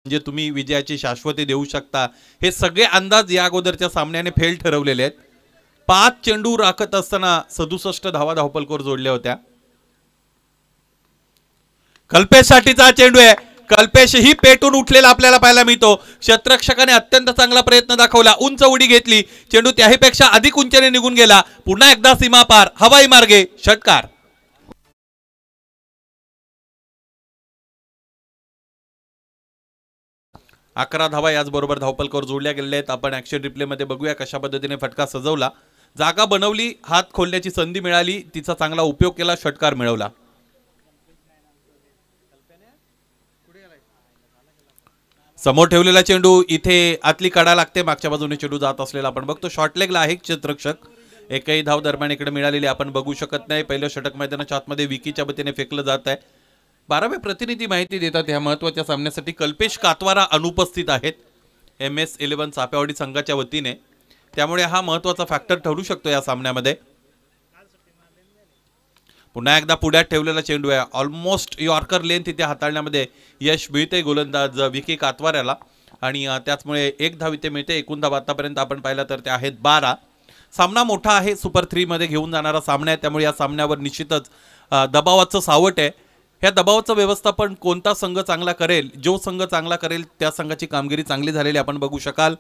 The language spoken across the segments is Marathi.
जे तुम्ही विजयाची शाश्वती देऊ शकता, हे सगळे अंदाज या अगोदरच्या सामन्याने फेल ठरवलेले आहेत. 5 चेंडू राखत असताना 67 धावा धावपलकोर जोडल्या होत्या. कल्पेशसाठीचा चेंडू आहे. कल्पेशही पेटून उठलेला आपल्याला पाहायला मिळतो. क्षेत्ररक्षकाने अत्यंत चांगला प्रयत्न दाखवला, उंच उडी घेतली, चेंडू त्याहीपेक्षा अधिक उंचीने निघून गेला. पुन्हा एकदा सीमा पार, हवाई मार्गे षटकार. 11 धावा याचबरोबर धावपलकर जोडल्या गेलेल्या आहेत. आपण ऍक्शन रिप्ले मध्ये बघूया कशा पद्धतीने फटका सजवला, जागा बनवली, हात खोलण्याची संधी मिळाली, तिचा चांगला उपयोग केला, षटकार मिळवला. समोर ठेवलेला चेंडू इथे आतली कडा लागते, मागच्या बाजूने चेंडू जात असलेला आपण बघतो. शॉर्ट लेगला आहे क्षेत्ररक्षक. एकही धाव दरम्यान इकडे मिळालेली आपण बघू शकत नाही. पहिलं षटक मैदानाच्या आतमध्ये विकीच्या वतीने फेकलं जात आहे. 12वे प्रतिनिधी माहिती देतात या महत्वाच्या सामन्यासाठी कल्पेश कातवारा अनुपस्थित आहेत MS11 चापेवाडी संघाच्या वतीने, त्यामुळे हा महत्वाचा फॅक्टर ठरू शकतो या सामन्यामध्ये. पुन्हा एकदा पुढ्यात ठेवलेला चेंडू आहे, ऑलमोस्ट यॉर्कर लेंथ इथे हाताळण्यामध्ये यश मिळते गोलंदाज विकी कातवाऱ्याला आणि त्याचमुळे एक धाव इथे मिळते. एकूण धाव आतापर्यंत आपण पाहिला तर ते आहेत 12. सामना मोठा आहे, सुपर 3 मध्ये घेऊन जाणारा सामना आहे, त्यामुळे या सामन्यावर निश्चितच दबावाचं सावट आहे. ह्या दबावाचं व्यवस्थापन कोणता संघ चांगला करेल, जो संघ चांगला करेल त्या संघाची कामगिरी चांगली झालेली आपण बघू शकाल.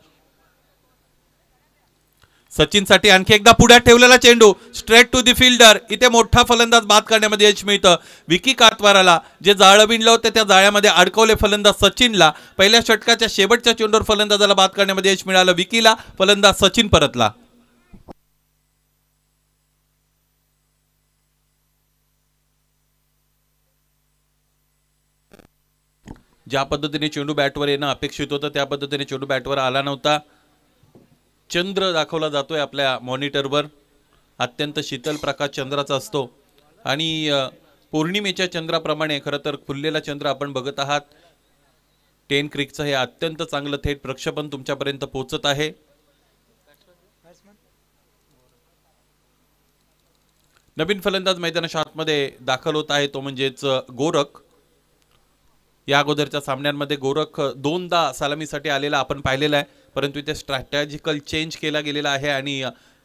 सचिनसाठी आणखी एकदा पुढ्यात ठेवलेला चेंडू, स्ट्रेट टू दी फिल्डर, इथे मोठा फलंदाज बाद करण्यामध्ये यश मिळतं विकी कातवाराला. जे जाळं विणलं होतं त्या जाळ्यामध्ये अडकवले फलंदाज सचिनला. पहिल्या षटकाच्या शेवटच्या चेंडूवर फलंदाजाला बाद करण्यामध्ये यश मिळालं विकीला, फलंदाज सचिन परतला. ज्या पद्धतीने चेंडू बॅटवर येणं अपेक्षित होतं त्या पद्धतीने चेंडू बॅटवर आला नव्हता. चंद्र दाखवला जातोय आपल्या मॉनिटरवर, अत्यंत शीतल प्रकाश चंद्राचा असतो आणि पौर्णिमेच्या चंद्राप्रमाणे खरं तर खुललेला चंद्र आपण बघत आहात. 10 क्रिकचं हे अत्यंत चांगलं थेट प्रक्षेपण तुमच्यापर्यंत पोहोचत आहे. नवीन फलंदाज मैदानाच्या आतमध्ये दाखल होत आहे, तो म्हणजेच गोरख. या अगोदरच्या सामन्यांमध्ये गोरख दोनदा सलामीसाठी आलेला आपण पाहिलेला आहे, परंतु इथे स्ट्रॅटेजिकल चेंज केला गेलेला आहे आणि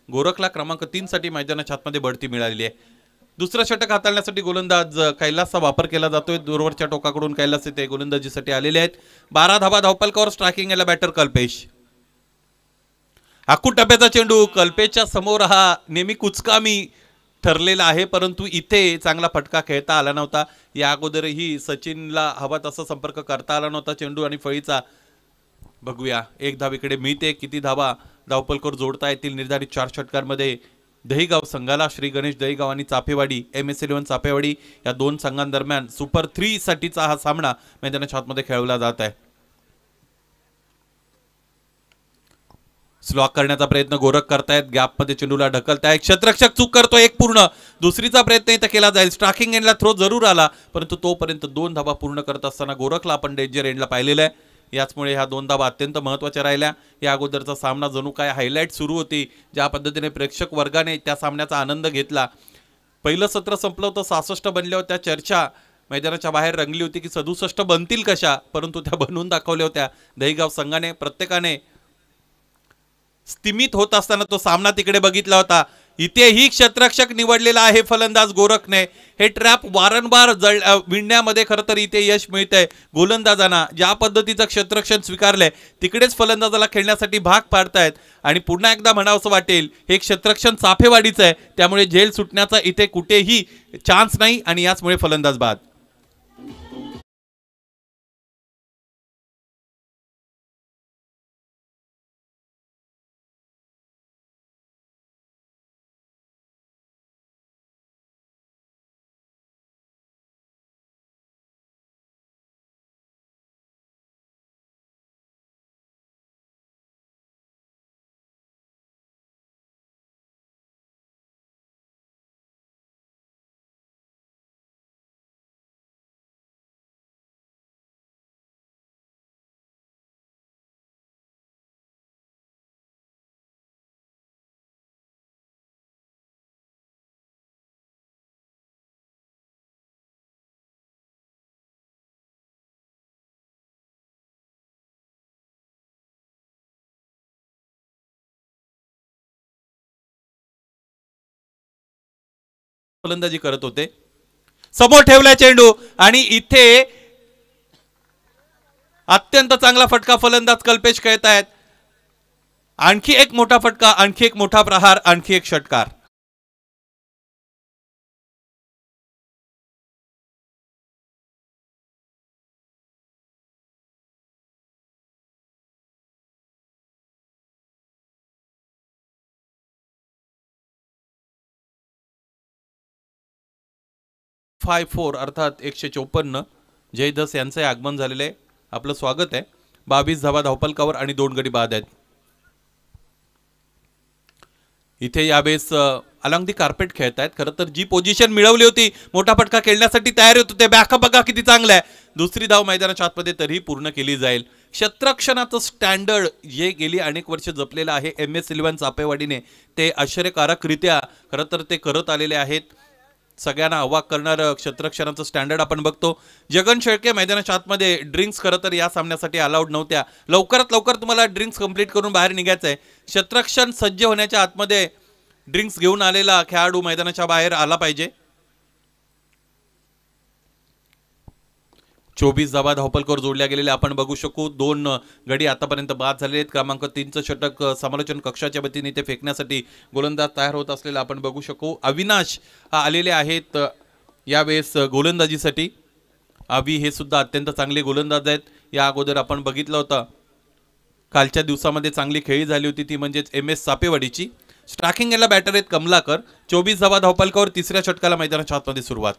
गोरखला क्रमांक 3 साठी मैदानाच्या आतमध्ये बढती मिळालेली आहे. दुसरं षटक हाताळण्यासाठी गोलंदाज कैलासचा वापर केला जातोय. दूरवरच्या टोकाकडून कैलास इथे गोलंदाजीसाठी आलेले आहेत. 12 धावा धावपलकावर स्ट्रायकिंग याला बॅटर कल्पेश. हाकूट टप्प्याचा चेंडू, कल्पेशच्या समोर हा नेहमी कुचकामी ठरलेला आहे, परंतु इथे चांगला फटका खेळता आला नव्हता. या अगोदरही सचिनला हवा तसा संपर्क करता आला नव्हता चेंडू आणि फळीचा. बघूया एक धाव इकडे मिळते, किती धावा धावपलकर जोडता येतील निर्धारित 4 षटकांमध्ये. दहीगाव संघाला श्री गणेश दहीगाव आणि चापेवाडी MS11 चापेवाडी या दोन संघांदरम्यान सुपर 3 साठीचा हा सामना मैदानाच्या आतमध्ये खेळवला जात आहे. स्लॉक करण्याचा प्रयत्न गोरख करतायत, गॅपमध्ये चेंडूला ढकलतायत, क्षेत्ररक्षक चूक करतो एक पूर्ण. दुसरीचा प्रयत्न इथं केला जाईल, स्ट्रायकिंग एंडला थ्रो जरूर आला, परंतु तोपर्यंत 2 धावा पूर्ण करत असताना गोरखला आपण डेंजर एंडला पाहिलेलं आहे. याचमुळे ह्या 2 धावा अत्यंत महत्त्वाच्या राहिल्या. या अगोदरचा सामना जणू काय हायलाइट सुरू होती, ज्या पद्धतीने प्रेक्षक वर्गाने त्या सामन्याचा आनंद घेतला. पहिलं सत्र संपलं होतं, 66 बनल्या होत्या. चर्चा मैदानाच्या बाहेर रंगली होती की 67 बनतील कशा, परंतु त्या बनवून दाखवल्या होत्या दहीगाव संघाने. प्रत्येकाने स्थिमित होत असताना तो सामना तिकडे बघितला होता. इथेही क्षेत्ररक्षक निवडलेला आहे फलंदाज गोरखने. हे ट्रॅप वारंवार विणण्यामध्ये खरं तर इथे यश मिळतंय गोलंदाजांना. ज्या पद्धतीचं क्षेत्ररक्षण स्वीकारलंय तिकडेच फलंदाजाला खेळण्यासाठी भाग पाडतायत आणि पुन्हा एकदा म्हणावंसं वाटेल हे क्षेत्ररक्षण चाफेवाडीचं आहे, त्यामुळे झेल सुटण्याचा इथे कुठेही चान्स नाही आणि याचमुळे फलंदाज बाद. फलंदाजी करत होते. समोर ठेवलाय चेंडू आणि इथे अत्यंत चांगला फटका फलंदाज कल्पेश खेळतायत. आणखी एक मोठा फटका, आणखी एक मोठा प्रहार, आणखी एक षटकार. फाय 4 अर्थात 154 जयदस यांचे आगमन झालेले आहे. आपलं स्वागत आहे. 22 धावा धावपलकावर आणि 2 गडी बाद आहेत. इथे यावेळेस अलॉंग दी कार्पेट खेळतायत. खरं तर जी पोझिशन मिळवली होती मोठा फटका खेळण्यासाठी तयार होत होते. बॅकअप बघा किती चांगला आहे. दुसरी धाव मैदानाच्या आतमध्ये तरीही पूर्ण केली जाईल. क्षेत्ररक्षणाचं स्टँडर्ड जे गेली अनेक वर्ष जपलेलं आहे MS11 चापेवाडीने, ते आश्चर्यकारकरित्या खरं तर ते करत आलेले आहेत. सगळ्यांना अवाक करणारं क्षेत्ररक्षणाचं स्टँडर्ड आपण बघतो. जगन शेळके मैदानाच्या आतमध्ये. ड्रिंक्स खरं तर या सामन्यासाठी अलाउड नव्हत्या. लवकरात लवकर तुम्हाला ड्रिंक्स कंप्लीट करून बाहेर निघायचं आहे. क्षेत्ररक्षण सज्ज होण्याच्या आतमध्ये ड्रिंक्स घेऊन आलेला खेळाडू मैदानाच्या बाहेर आला पाहिजे. 24 धावा धावपलकावर जोडल्या गेलेल्या आपण बघू शकू. 2 गडी आतापर्यंत बाद झालेले आहेत. क्रमांक 3चं षटक समालोचन कक्षाच्या वतीने ते फेकण्यासाठी गोलंदाज तयार होत असलेला आपण बघू शकू. अविनाश आलेले आहेत यावेळेस गोलंदाजीसाठी. अवी हे सुद्धा अत्यंत चांगले गोलंदाज आहेत. या अगोदर आपण बघितलं होतं कालच्या दिवसामध्ये चांगली खेळी झाली होती, ती म्हणजेच MS चापेवाडीची. स्ट्रायकिंग याला बॅटर आहेत कमलाकर. 24 धावा धावपलकावर तिसऱ्या षटकाला मैदानाच्या आतमध्ये सुरुवात.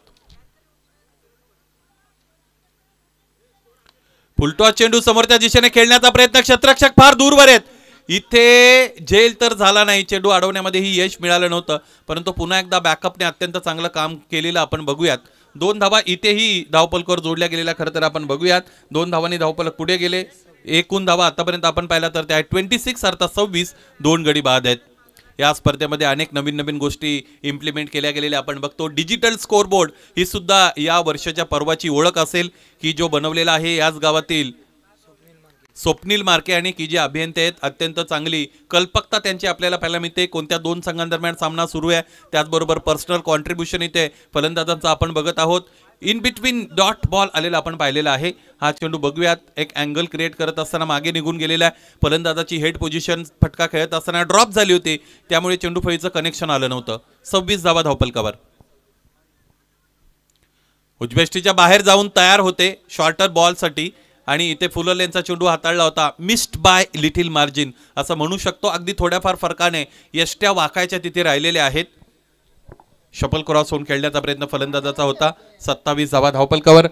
फुलटॉस चेंडू समोरच्या दिशेने खेळण्याचा प्रयत्न. क्षेत्ररक्षक फार दूरवर आहेत. इथे झेल तर झाला नाही. चेंडू अडवण्यामध्येही यश मिळालं नव्हतं, परंतु पुन्हा एकदा बॅकअपने अत्यंत चांगलं काम केलेलं आपण बघूयात. 2 धावा इथेही धावपलकावर जोडल्या गेलेल्या खरं तर आपण बघूयात. 2 धावांनी धावपलक पुढे गेले. एकूण धावा आतापर्यंत आपण पाहिला तर त्या 26 अर्थात 26. 2 गडी बाद आहेत. या स्पर्धेमध्ये अनेक नवीन नवीन गोष्टी इम्प्लिमेंट केल्या गेलेल्या आपण बघतो. डिजिटल स्कोरबोर्ड ही सुद्धा या वर्षाच्या पर्वाची ओळख असेल की जो बनवलेला आहे याच गावातील स्वप्नील मार्के आणि की जे अभियंते आहेत. अत्यंत चांगली कल्पकता त्यांची आपल्याला पाहायला मिळते. कोणत्या 2 संघांदरम्यान सामना सुरू आहे, त्याचबरोबर पर्सनल कॉन्ट्रीब्युशन इथे फलंदाजांचा आपण बघत आहोत. इन बिटवीन डॉट बॉल आलेला आपण पाहिलेला आहे. हा चेंडू बघूयात. एक अँगल क्रिएट करत असताना मागे निघून गेलेला आहे. फलंदाजाची हेड पोझिशन फटका खेळत असताना ड्रॉप झाली होती, त्यामुळे चेंडू फळीचं कनेक्शन आलं नव्हतं. 26 धावा धावपलकावर. उजवेष्टीच्या बाहेर जाऊन तयार होते शॉर्टर बॉलसाठी आणि इथे फुलरलेनचा चेंडू हाताळला होता. मिस्ड बाय लिटिल मार्जिन असं म्हणू शकतो. अगदी थोड्याफार फरकाने यष्ट्या वाकायच्या तिथे राहिलेल्या आहेत. शपल क्रॉस होऊन खेळण्याचा प्रयत्न फलंदाजाचा होता. 27 धावा धावपलकावर.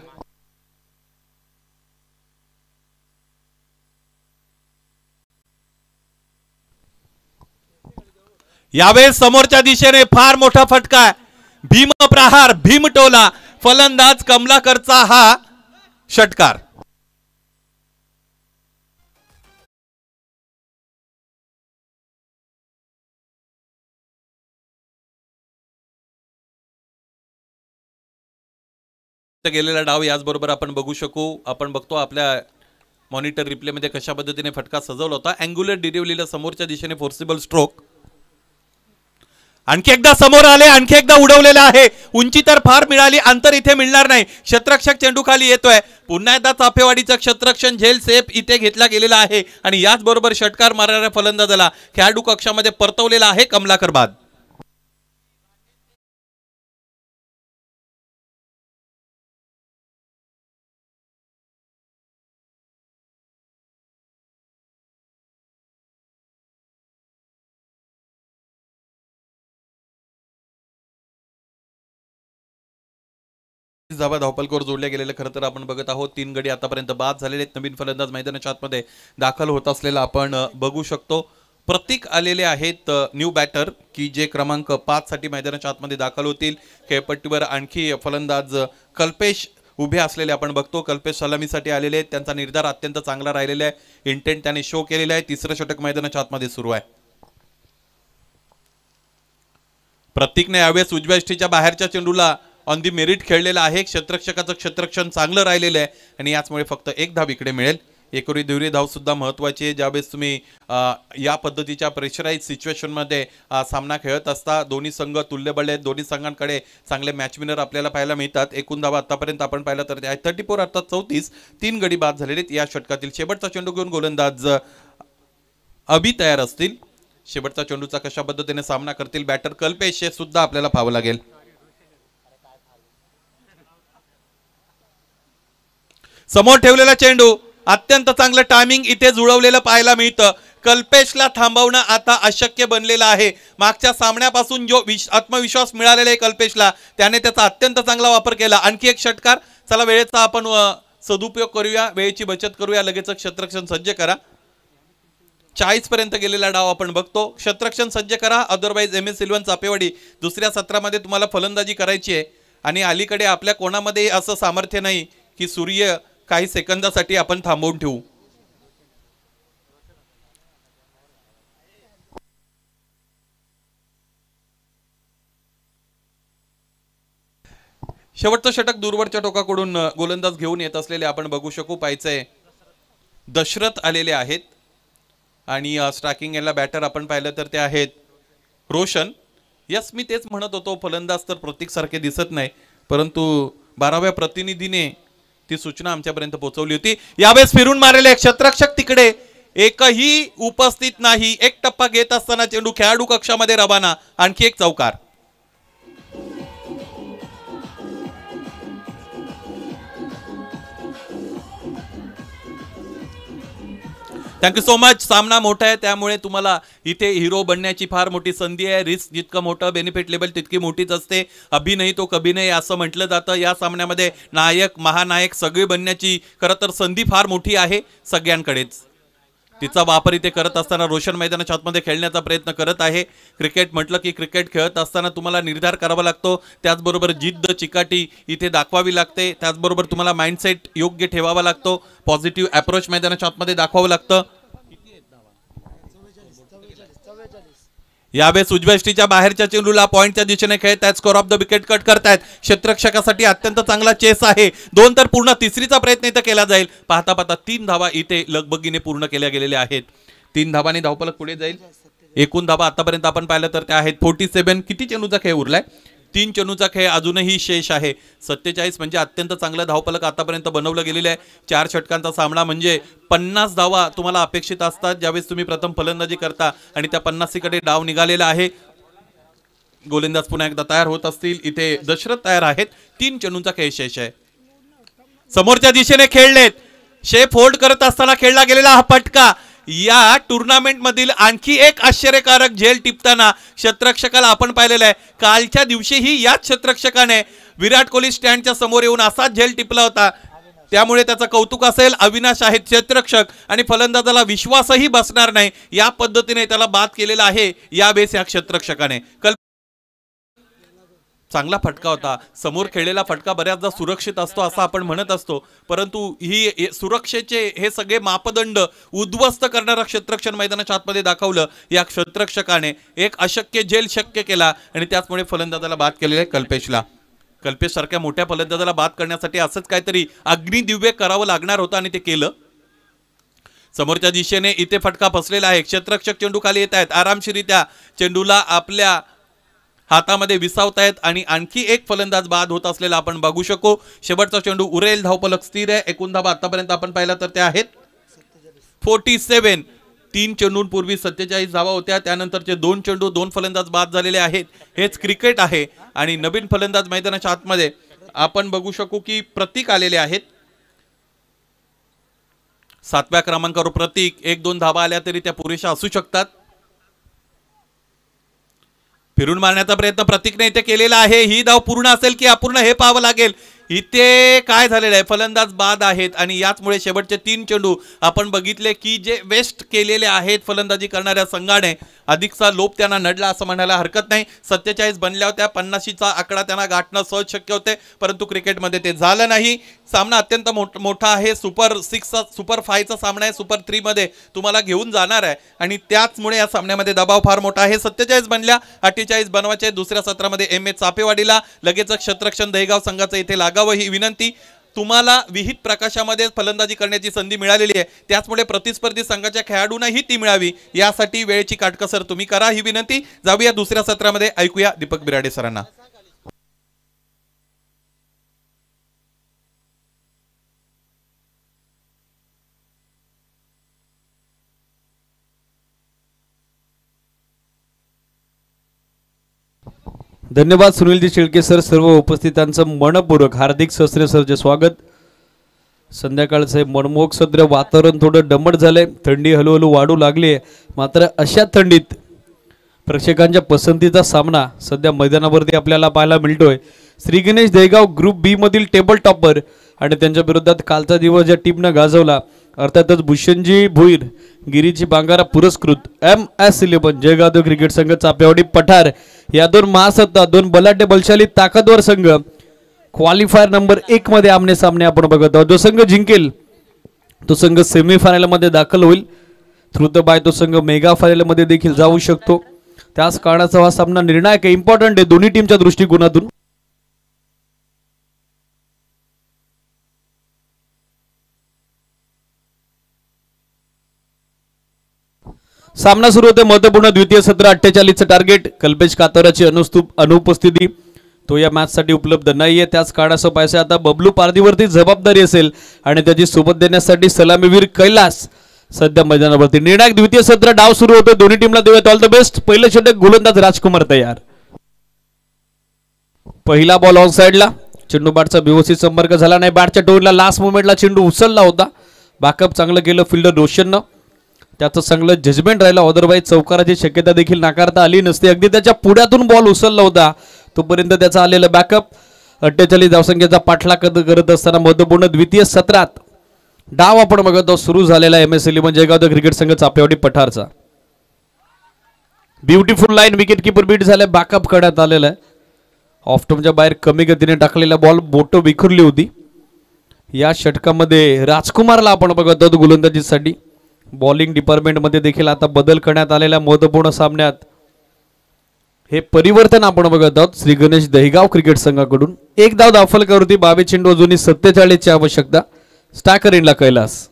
यावेळेस समोरच्या दिशेने फार मोठा फटका. भीम प्रहार, भीमटोला. फलंदाज कमलाकरचा हा षटकार. गेलेला डाव याचबरोबर आपण बघू शकू. आपण बघतो आपल्या मॉनिटर रिप्ले मध्ये कशा पद्धतीने फटका सजवला होता. अँग्युलर डिरिव्हलीला समोरच्या दिशेने फोर्सिबल स्ट्रोक. आणखी एकदा समोर आले, आणखी एकदा उडवलेला आहे. उंची तर फार मिळाली, अंतर इथे मिळणार नाही. क्षेत्ररक्षक चेंडू खाली येतोय. पुन्हा एकदा चापेवाडीचं क्षेत्ररक्षण झेल सेफ इथे घेतला गेलेला आहे आणि याचबरोबर षटकार मारणाऱ्या फलंदाजाला खेळाडू कक्षामध्ये परतवलेला आहे कमलाकर बाद. धावा धावपलकावर जोडल्या गेलेल्या खरं तर आपण बघत आहोत. 3 गडी आतापर्यंत बाद झालेले आहेत. नवीन फलंदाज मैदानाच्या आतमध्ये दाखल होत असलेला आपण बघू शकतो. प्रतीक आलेले आहेत न्यू बॅटर की जे क्रमांक 5 साठी मैदानाच्या आतमध्ये दाखल होतील. खेळपट्टीवर आणखी फलंदाज कल्पेश उभे असलेले आपण बघतो. कल्पेश सलामीसाठी आलेले आहेत. त्यांचा निर्धार अत्यंत चांगला राहिलेला आहे. इंटेंट त्याने शो केलेला आहे. तिसरं षटक मैदानाच्या आतमध्ये सुरू आहे. प्रतीकने यावेळेस उजव्या यष्टीच्या बाहेरच्या चेंडूला ऑन दी मेरिट खेळलेला आहे. क्षेत्ररक्षकाचं क्षेत्ररक्षण चांगलं राहिलेलं आहे आणि याचमुळे फक्त 1 धाव इकडे मिळेल. एकोरी दुहेरी धाव सुद्धा महत्त्वाची आहे ज्यावेळेस तुम्ही या पद्धतीच्या प्रेशराईज सिच्युएशनमध्ये सामना खेळत असता. दोन्ही संघ तुल्यबळ आहेत, दोन्ही संघांकडे चांगले मॅच विनर आपल्याला पाहायला मिळतात. एकूण धावा आतापर्यंत आपण पाहिलं तर ते 34 अर्थात 34, 3 गडी बाद झालेले आहेत. या षटकातील शेवटचा चेंडू घेऊन गोलंदाज अभि तयार असतील. शेवटचा चेंडूचा कशा पद्धतीने सामना करतील बॅटर कल्पेश हे सुद्धा आपल्याला पाहावं लागेल. समोर ठेवलेला चेंडू अत्यंत चांगलं टायमिंग इथे जुळवलेलं पाहायला मिळतं. कल्पेशला थांबवणं आता अशक्य बनलेलं आहे. मागच्या सामन्यापासून जो आत्मविश्वास मिळालेला आहे कल्पेशला, त्याने त्याचा अत्यंत चांगला वापर केला. आणखी एक षटकार. चला वेळेचा आपण सदुपयोग करूया, वेळेची बचत करूया. लगेच क्षेत्ररक्षण सज्ज करा. 40 पर्यंत गेलेला डाव आपण बघतो. क्षेत्ररक्षण सज्ज करा, अदरवाईज MS इलेव्हन चापेवाडी दुसऱ्या सत्रामध्ये तुम्हाला फलंदाजी करायची आहे आणि अलीकडे आपल्या कोणामध्ये असं सामर्थ्य नाही की सूर्य काही सेकंदासाठी आपण थांबवून ठेवू. शेवटचं षटक दूरवरच्या टोकाकडून गोलंदाज घेऊन येत असलेले आपण बघू शकू. पाहायचंय दशरथ आलेले आहेत आणि स्ट्रायकिंग याला बॅटर आपण पाहिलं तर ते आहेत रोशन. यस, मी तेच म्हणत होतो, फलंदाज तर प्रतीक सारखे दिसत नाही, परंतु 12व्या प्रतिनिधीने ती सूचना आमच्यापर्यंत पोहोचवली होती. यावेळेस फिरून मारलेले क्षेत्ररक्षक तिकडे एकही उपस्थित नाही. एक टप्पा घेत असताना चेंडू खेळाडू कक्षामध्ये रवाना. आणखी एक चौकार. Thank you so much. सामना मोठा आहे त्यामुळे तुम्हाला इथे हिरो बनण्याची फार मोठी संधी आहे. रिस्क जितकं मोठं बेनिफिट लेवल तितकी मोठीच असते. अभि नाही तो कभी नाही असं म्हटलं जातं. या सामन्यामध्ये नायक महानायक सगळे बनण्याची खरं तर संधी फार मोठी आहे सगळ्यांकडेच. तिचा वापर इथे करत असताना रोशन मैदानाच्या आतमध्ये खेळण्याचा प्रयत्न करत आहे. क्रिकेट म्हटलं की क्रिकेट खेळत असताना तुम्हाला निर्धार करावा लागतो, त्याचबरोबर जिद्द चिकाटी इथे दाखवावी लागते. त्याचबरोबर तुम्हाला माइंडसेट योग्य ठेवावा लागतो. पॉझिटिव्ह अप्रोच मैदानाच्या आतमध्ये दाखवावं लागतं. यावेळेस उजव्या बाहेरच्या चेंडूला पॉइंटच्या दिशेने खेळत आहेत. Score of the wicket cut करतायत. क्षेत्ररक्षकासाठी अत्यंत चांगला चेस आहे. 2 तर पूर्ण, तिसरीचा प्रयत्न इथं केला जाईल. पाहता पाहता 3 धावा इथे लगबगीने पूर्ण केल्या गेलेल्या आहेत. 3 धावांनी धावफलक पुढे जाईल. एकूण धावा आतापर्यंत आपण पाहिलं तर त्या आहेत 47. किती चेंडूचा खेळ उरलाय? 3 चेंडूचा खेळ अजूनही शेष आहे. 47 म्हणजे अत्यंत चांगलं धावफलक आतापर्यंत बनवलं गेलेलं आहे. 4 षटकांचा सामना म्हणजे 50 धावा तुम्हाला अपेक्षित असतात ज्यावेळेस तुम्ही प्रथम फलंदाजी करता आणि त्या 50कडे डाव निघालेला आहे. गोलंदाज पुन्हा एकदा तयार होत असतील. इथे दशरथ तयार आहेत. 3 चेंडूंचा खेळ शेष आहे. समोरच्या दिशेने खेळलेत. शेप होल्ड करत असताना खेळला गेलेला हा फटका या टुर्नामेंट मधील आणखी एक आश्चर्यकारक झेल टिपताना क्षेत्ररक्षकाला आपण पाहिलेलं आहे. कालच्या दिवशीही याच क्षेत्ररक्षकाने विराट कोहली स्टँडच्या समोर येऊन असाच झेल टिपला होता. त्यामुळे त्याचं कौतुक असेल. अविनाश आहेत क्षेत्ररक्षक आणि फलंदाजाला विश्वासही बसणार नाही या पद्धतीने त्याला बाद केलेला आहे यावेळेस या क्षेत्ररक्षकाने. चांगला फटका होता. समोर खेळलेला फटका बऱ्याचदा सुरक्षित असतो असं आपण म्हणत असतो, परंतु ही सुरक्षेचे हे सगळे मापदंड उद्ध्वस्त करणारा क्षेत्ररक्षण मैदानाच्या आतमध्ये दाखवलं या क्षेत्ररक्षकाने. एक अशक्य झेल शक्य केला आणि त्याचमुळे फलंदाजाला बाद केलेलं आहे कल्पेशला. कल्पेश सारख्या मोठ्या फलंदाजाला बाद करण्यासाठी असंच काहीतरी अग्निदिव्य करावं लागणार होतं आणि ते केलं. समोरच्या दिशेने इथे फटका फसलेला आहे. क्षेत्ररक्षक चेंडू खाली येत आहेत. आरामशीरित्या चेंडूला आपल्या हातामध्ये विसावतायत आणि आणखी एक फलंदाज बाद होत असलेला आपण बघू शकू. शेवटचा चेंडू उरेल. धावफलक स्थिर आहे. एकूण धावा आतापर्यंत आपण पाहिला तर त्या आहेत 47. 3 चेंडूंपूर्वी 47 धावा होत्या. त्यानंतरचे 2 चेंडू 2 फलंदाज बाद झालेले आहेत. हेच क्रिकेट आहे आणि नवीन फलंदाज मैदानाच्या आतमध्ये आपण बघू शकू की प्रतीक आलेले आहेत. 7व्या क्रमांकावर प्रतीक. 1-2 धावा आल्या तरी त्या पुरेशा असू शकतात. फिरून मारण्याचा प्रयत्न प्रतीकने इथे केलेला आहे. ही धाव पूर्ण असेल की अपूर्ण हे पाहावं लागेल. इथे काय झालेलं आहे, फलंदाज बाद आहेत आणि याचमुळे शेवटचे 3 चेंडू आपण बघितले की जे वेस्ट केलेले आहेत फलंदाजी करणाऱ्या संघाने. अधिकचा लोप त्यांना नडला असं म्हणायला हरकत नाही. 47 बनल्या होत्या. 50चा आकडा त्यांना गाठणं सहज शक्य होते, परंतु क्रिकेटमध्ये ते झालं नाही. सामना अत्यंत मोठा आहे. सुपर 6 सुपर 5चा सामना आहे. सुपर 3 मध्ये तुम्हाला घेऊन जाणार आहे आणि त्याचमुळे या सामन्यामध्ये दबाव फार मोठा आहे. 47 बनल्या, 48 बनवायचे दुसऱ्या सत्रामध्ये MS चापेवाडीला. लगेच क्षेत्ररक्षण दहेगाव संघाचं इथे लागावं ही विनंती. तुम्हाला विहित प्रकाशामध्ये फलंदाजी करण्याची संधी मिळालेली आहे, त्याचमुळे प्रतिस्पर्धी संघाच्या खेळाडूंनाही ती मिळावी यासाठी वेळेची काटकसर तुम्ही करा ही विनंती. जाऊया दुसऱ्या सत्रामध्ये, ऐकूया दीपक बिराडे सरांना. धन्यवाद सुनीलजी शेळके सर. सर्व उपस्थितांचं मनपूर्वक हार्दिक सहस्त्र सरचे स्वागत. संध्याकाळचे मनमोहक सद्र वातावरण थोडं दमट झालंय, थंडी हळूहळू वाढू लागली आहे. मात्र अशा थंडीत प्रेक्षकांच्या पसंतीचा सामना सध्या मैदानावरती आपल्याला पाहायला मिळतोय. श्री गणेश दहेगाव ग्रुप बी मधील टेबल टॉपर आणि त्यांच्या विरोधात कालचा दिवस ज्या टीमनं गाजवला अर्थातच भूषणजी भुईर गिरीची बांगारा पुरस्कृत MS11 जयगाव क्रिकेट संघ चापेवाडी पठार या दोन महासत्ता, दोन बलाढ्य बलशाली ताकदवर संघ क्वालिफायर नंबर 1 मध्ये आमने सामने आपण बघत आहोत. जो संघ जिंकेल तो संघ सेमीफायनल मध्ये दाखल होईल. थ्रू द बाय तो संघ मेगा फायनल मध्ये देखील जाऊ शकतो. त्याच कारणाचा हा सामना निर्णायक आहे, इम्पॉर्टंट आहे दोन्ही टीमच्या दृष्टिकोनातून. सामना सुरू होते. महत्वपूर्ण द्वितीय सत्र 48चं टार्गेट. कल्पेश कातराची अनुपस्थिती, तो या मॅच साठी उपलब्ध नाहीये. त्याच कारणासह पाहिजे आता बबलू पारदीवरती जबाबदारी असेल आणि त्याची सोबत देण्यासाठी सलामीवीर कैलास सध्या मैदानावरती. निर्णायक द्वितीय सत्र डाव सुरू होतो. दोन्ही टीमला देऊयात ऑल द बेस्ट. पहिलं षटक गोलंदाज राजकुमार तयार. पहिला बॉल ऑन साइडला. चेंडू बॅटचा व्यवस्थित संपर्क झाला नाही. बॅटच्या टोनला लास्ट मोमेंटला चेंडू उचलला होता. बॅकअप चांगलं केलं फिल्डर रोशननं. त्याचं चांगलं जजमेंट राहिलं, अदरवाईज चौकाराची शक्यता देखील नाकारता आली नसते. अगदी त्याच्या पुढ्यातून बॉल उचलला होता तोपर्यंत त्याचा आलेला बॅकअप. 48 धावसंख्येचा पाठलाग करत असताना महत्वपूर्ण द्वितीय सत्रात डाव आपण बघत आहोत सुरू झालेला MS11 जयगाव क्रिकेट संघ चापेवाडी पठारचा. Beautiful line wicket keeper beat झाले, बॅकअप करण्यात आलेला आहे. ऑफटॉमच्या बाहेर कमी गतीने टाकलेला बॉल बोट विखुरली होती. या षटकामध्ये राजकुमारला आपण बघत आहोत गोलंदाजीसाठी. बॉलिंग डिपार्टमेंटमध्ये देखील आता बदल करण्यात आलेल्या महत्वपूर्ण सामन्यात हे परिवर्तन आपण बघत आहोत श्री गणेश दहेगाव क्रिकेट संघाकडून. एक धाव दाफलकावरती 22 चेंडू अजूनही 47 ची आवश्यकता. स्टॅकर इनला कैलास.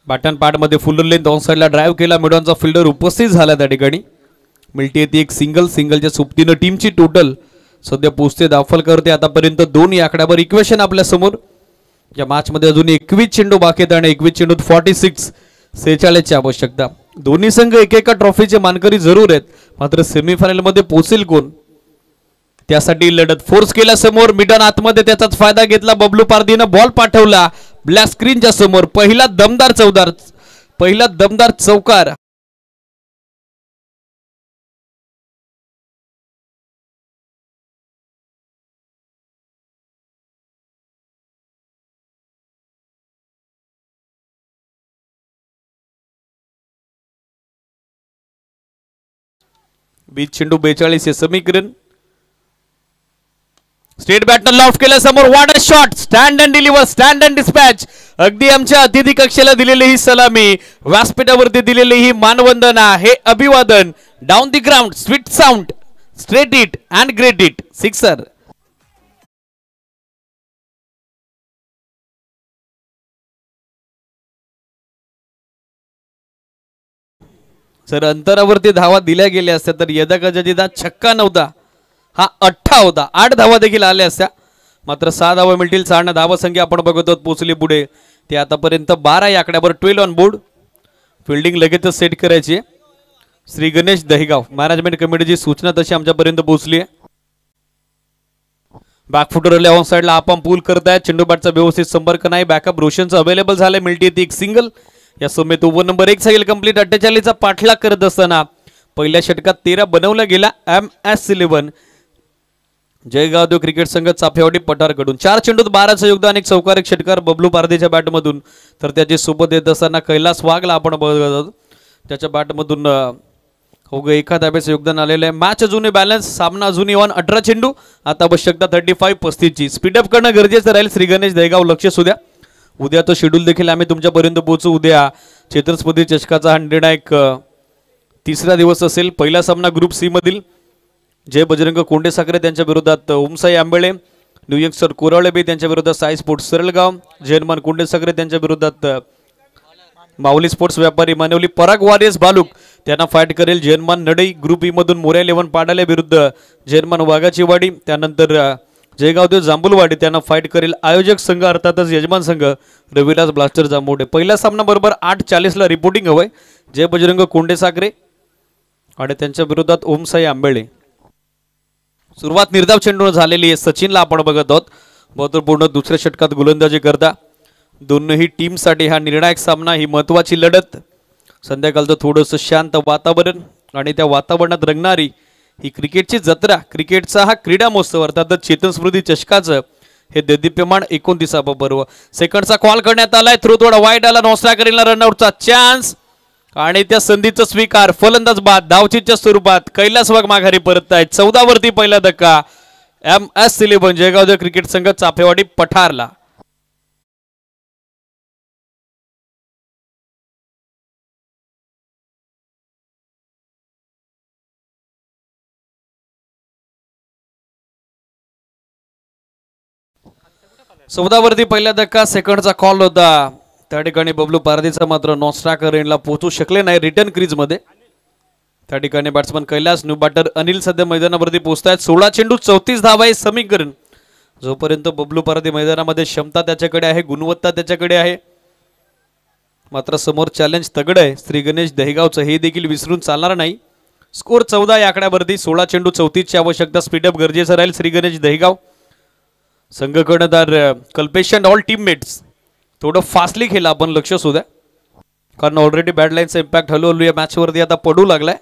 बॅटन पॅड मध्ये फुल लेंथ ऑन साइडला ड्राईव्ह केला. मिडॉनचा फिल्डर उपस्थित झाला त्या ठिकाणी. मिळते ती एक सिंगलच्या सोबतीनं टीमची टोटल सध्या पोहोचते दाफलकावरती आतापर्यंत 2 या आकड्यावर इक्वेशन आपल्या समोर. या मॅच मध्ये अजून 21 चेंडू बाकी आहेत आणि 21 चेंडूत 46 ची आवश्यकता. दोन्ही संघ एकेका ट्रॉफीचे मानकरी जरूर आहेत, मात्र सेमीफायनल मध्ये पोहोचेल कोण त्यासाठी लढत. फोर्स केला समोर, मिडन आतमध्ये त्याचाच फायदा घेतला. बबलू पारदीनं बॉल पाठवला ब्लॅक स्क्रीनच्या समोर. पहिला दमदार चौकार. बीच चेंडू 42 हे समीकरण. स्टेट बॅटन लॉफ्ट केल्या समोर. वाट a shot. Stand and deliver, stand and dispatch. अगदी आमच्या अतिथी कक्षेला दिलेली ही सलामी, व्यासपीठावरती दिलेली ही मानवंदना, हे अभिवादन. Down the ground, sweet sound, straight it and great it. Sixer. जर अंतरावरती धावा दिल्या गेल्या असत्या तर यदाकदाचित छक्का नव्हता, हा 8 होता. 8 धावा देखील आल्या असत्या, मात्र 6 धावा मिळतील. 6 धावा संख्या आपण बघत आहोत पोहोचली पुढे. ते आतापर्यंत 12 या आकड्यावर 12 ऑन बोर्ड. फिल्डिंग लगेचच सेट करायची आहे. श्री गणेश दहेगाव मॅनेजमेंट कमिटीची सूचना तशी आमच्यापर्यंत पोहोचली आहे. बॅकफुटर ऑन साइडला आपण पूल करतायत. चेंडू बॅटचा व्यवस्थित संपर्क नाही. बॅकअप रोशनचं अवेलेबल झालंय. मिळते ती एक सिंगल. या समेत ओव्हर नंबर 1 सायकल कंप्लीट. 48चा पाठलाग करत असताना पहिल्या षटकात 13 बनवला गेला MS11 जयगाव क्रिकेट संघ चाफेवाडी पठारकडून. 4 चेंडूत 12चं योगदान, एक चौकार, एक षटकार बबलू पारदेच्या बॅटमधून. तर त्याची सोबत येत असताना कैलास वाघला आपण बघत आहोत. त्याच्या बॅटमधून अवघं 1 धाब्याचं योगदान आलेलं आहे. मॅच अजूनही बॅलन्स. सामना अजूनही 18 चेंडू. आता आवश्यकता 35-35 ची. स्पीडअप करणं गरजेचं राहील. श्री गणेश दहेगाव लक्ष सुद्या. उद्या तो शेड्यूल देखील आम्ही तुमच्यापर्यंत पोहोचू. उद्या छत्रपती चषकाचा हा निर्णायक 3रा दिवस असेल. पहिला सामना ग्रुप सी मधील जय बजरंग कोंडे साखरे त्यांच्या विरोधात ओमसाई आंबेळे, न्यू यंगस्टर कोराळे बी त्यांच्या विरोधात साई स्पोर्ट्स सरळगाव, जयमान कोंडे साखरे त्यांच्या विरोधात माऊली स्पोर्ट्स व्यापारी मानवली, पराग वॉरियर्स बालुक त्यांना फाईट करेल जयमान नडई, ग्रुप ई मधून मोऱ्या 11 पाडाले विरुद्ध जयमान वाघाची वाडी, त्यानंतर जयगावदेव जांभूलवाडी त्यांना फाईट करेल आयोजक संघ अर्थातच यजमान संघ रविराज ब्लास्टर जांभोडे। पहिल्या सामना बरोबर 8:40 ला रिपोर्टिंग हवंय जय बजरंग कोंडे साखरे आणि त्यांच्या विरोधात ओमसाई आंबेळे। सुरुवात निर्धाव चेंडून झालेली आहे, सचिनला आपण बघत आहोत महत्वपूर्ण दुसऱ्या षटकात गोलंदाजी करता दोन्ही टीमसाठी हा निर्णायक सामना, ही महत्वाची लढत। संध्याकाळचं थोडंसं शांत वातावरण आणि त्या वातावरणात रंगणारी ही क्रिकेटची जत्रा, क्रिकेटचा हा क्रीडा महोत्सव अर्थातच चेतन स्मृती चषकाचं हे देदीप्यमान 29वा पर्व। सेकंडचा कॉल करण्यात आलाय, थ्रो थोडा वाईड आला, नॉस्ट्रा करेलला रनआउटचा चान्स आणि त्या संधीचा स्वीकार, फलंदाज बाद धावचीच्या स्वरूपात कैलास वाघ माघारी परततायत। 14 वरती पहिला धक्का MS11 जयगावदेव क्रिकेट संघ चाफेवाडी पठारला। वरती पहिला धक्का, सेकंडचा कॉल होता, त्या ठिकाणी बबलू पारदीचा मात्र नॉस्ट्राकर एंडला पोहोचू शकले नाही रिटर्न क्रीज मध्ये। त्या ठिकाणी batsman Kailas, new batter Anil सध्या मैदानावरती पोहोचतायत। 16 चेंडू 34 धावा आहे समीकरण। जोपर्यंत बबलू पारदी मैदानामध्ये क्षमता त्याच्याकडे आहे, गुणवत्ता त्याच्याकडे आहे, मात्र समोर चॅलेंज तगड आहे श्री गणेश दहेगावचं, हे देखील विसरून चालणार नाही। स्कोर 14 या आकड्यावरती 16 चेंडू 34 ची आवश्यकता, स्पीडअप गरजेचं राहील श्री गणेश दहेगाव। संघ कर्णधार कल्पेश अँड ऑल टीममेट्स थोडं फास्टली खेळा, आपण लक्ष असू द्या, कारण ऑलरेडी बॅड लाईनचा इम्पॅक्ट हळूहळू या मॅचवरती आता पडू लागलाय।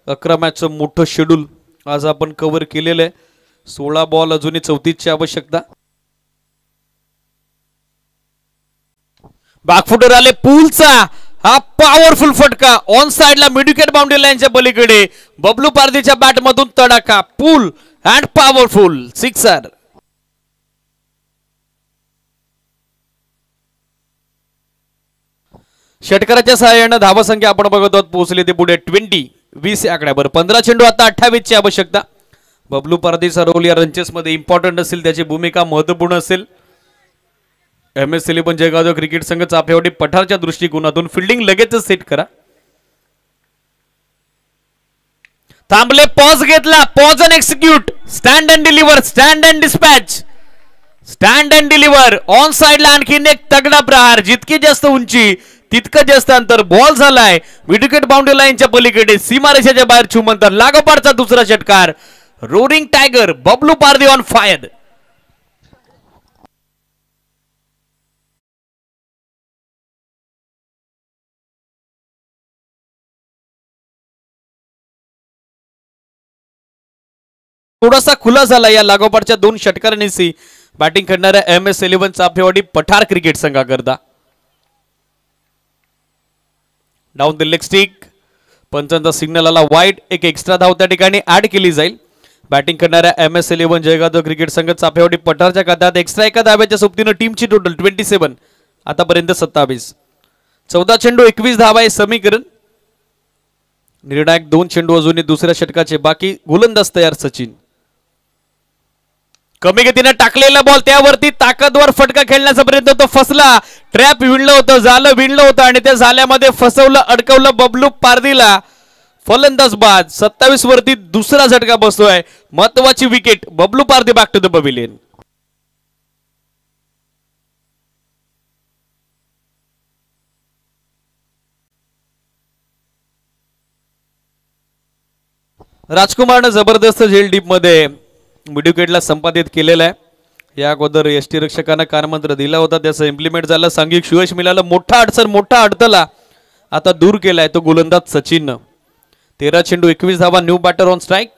11 मॅचचं मोठं शेड्यूल आज आपण कव्हर केलेलं आहे। 16 बॉल अजूनही 34 ची आवश्यकता। बॅकफुटर आले, पूलचा हा पॉवरफुल फटका ऑन साइडला मिड विकेट बाउंड्री लाईनच्या पलीकडे, बबलू पारदीच्या बॅट मधून तडाखा, पूल अँड पॉवरफुल सिक्सर। षटकाराच्या सहाय्याने धावसंख्या आपण बघत आहोत पोहोचली ते पुढे 20 या आकड्यावर। 15 चेंडू आता 28 ची आवश्यकता। बबलू पारदीचा रोल या रनचेस मध्ये इम्पॉर्टंट असेल, त्याची भूमिका महत्वपूर्ण असेल। MS11 जयगावदेव क्रिकेट संघ चाफेवाडी पठारच्या दृष्टिकोनातून फिल्डिंग लगेचच सेट करा। थांबले, पॉज घेतला, pause and execute, stand and deliver, stand and dispatch, stand and deliver. On साइडला आणखीन एक तगडा प्रहार, जितकी जास्त उंची तितकं जास्त अंतर, बॉल झालाय मिड विकेट बाउंड्री लाईनच्या पलीकडे, सीमारेषेच्या बाहेर छुमंतर, लागोपाठचा दुसरा षटकार, roaring tiger Bablu Pardi on fire. थोडासा खुला झाला या लागोपाठच्या 2 षटकारांनी बॅटिंग करणाऱ्या MS11 चाफेवाडी पठार क्रिकेट संघाकरता। डाऊन द लेग स्टिक, पंचांचा सिग्नल आला वाईड, एक एक्स्ट्रा धाव त्या ठिकाणी ऍड केली जाईल। बॅटिंग करणाऱ्या MS11 जयगावदेव क्रिकेट संघ चाफेवाडी पठारच्या खात्यात एक्स्ट्रा एका धाव्याच्या सोबतीने टीमची टोटल 27, आतापर्यंत 27। 14 चेंडू 21 धावा आहे समीकरण। निर्णायक 2 चेंडू अजूनही दुसऱ्या षटकाचे बाकी, गोलंदाज तयार सचिन। कमी गतीने टाकलेला बॉल, त्यावरती ताकदवर फटका खेळण्याचा प्रयत्न, तो फसला, ट्रॅप विणलं होतं, झालं विणलं होतं आणि त्या जाल्यामध्ये फसवलं, अडकवलं बबलू पारदीला। फलंदाज बाद, 27 वरती दुसरा झटका बसतोय, महत्वाची wicket, Bablu Pardi back to the pavilion. राजकुमारने जबरदस्त झेल डीप मध्ये मिड विकेटला संपादित केलेला आहे। या अगोदर यष्टी रक्षकांना कारमंत्र दिला होता, त्याचं इम्प्लिमेंट झालं, सांघिक यश मिळालं, मोठा अडचण, मोठा अडथळा आता दूर केलाय तो गोलंदाज सचिन। 13 चेंडू 21 धावा, new batter on strike